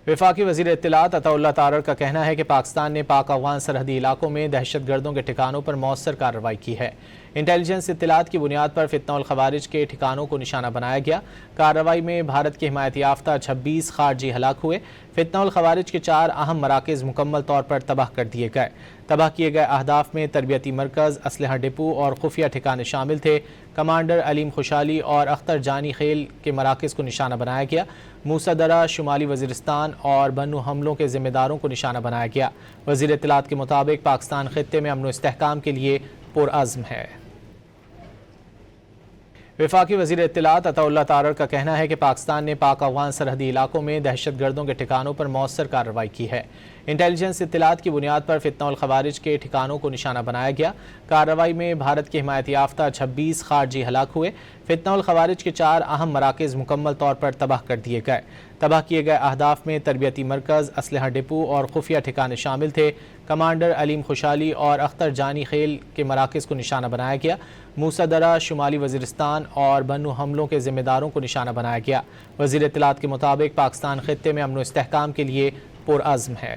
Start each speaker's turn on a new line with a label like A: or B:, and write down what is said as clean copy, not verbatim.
A: وفاقی وزیر اطلاعات عطا اللہ تارڑ کا کہنا ہے کہ پاکستان نے پاک افغان سرحدی علاقوں میں دہشت گردوں کے ٹھکانوں پر مؤثر کارروائی کی ہے۔ انٹیلیجنس اطلاعات کی بنیاد پر فتنہ الخوارج کے ٹھکانوں کو نشانہ بنایا گیا۔ کارروائی میں بھارت کی حمایت یافتہ 26 خارجی ہلاک ہوئے۔ فتنہ الخوارج کے 4 اہم مراکز مکمل طور پر تباہ کر دیے گئے۔ تباہ کیے گئے اہداف میں تربیتی مرکز، اسلحہ ڈپو اور خفیہ ٹھکانے شامل تھے۔ کمانڈر علیم خوشحالی اور اختر جانی خیل کے مراکز کو نشانہ بنایا گیا۔ موسیٰ درہ، شمالی وزیرستان اور بنو حملوں کے ذمہ داروں کو نشانہ بنایا گیا۔ وزیر اطلاعات کے مطابق پاکستان خطے میں امن و استحکام کے لیے پرعزم ہے۔ وفاقی وزیر اطلاعات عطا اللہ تارڑ کا کہنا ہے کہ پاکستان نے پاک افغان سرحدی علاقوں میں دہشت گردوں کے ٹھکانوں پر مؤثر کارروائی کی ہے۔ انٹیلیجنس اطلاعات کی بنیاد پر فتنہ الخوارج کے ٹھکانوں کو نشانہ بنایا گیا۔ کارروائی میں بھارت کی حمایت یافتہ 26 خارجی ہلاک ہوئے۔ فتنہ الخوارج کے 4 اہم مراکز مکمل طور پر تباہ کر دیے گئے۔ تباہ کیے گئے اہداف میں تربیتی مرکز، اسلحہ ڈپو اور خفیہ ٹھکانے شامل تھے۔ کمانڈر علیم خوشحالی اور اختر جانی خیل کے مراکز کو نشانہ بنایا گیا۔ موسیٰ درہ، شمالی وزیرستان اور بنو حملوں کے ذمہ داروں کو نشانہ بنایا گیا۔ وزیر اطلاعات کے مطابق پاکستان خطے میں امن و استحکام کے لیے پرعزم ہے۔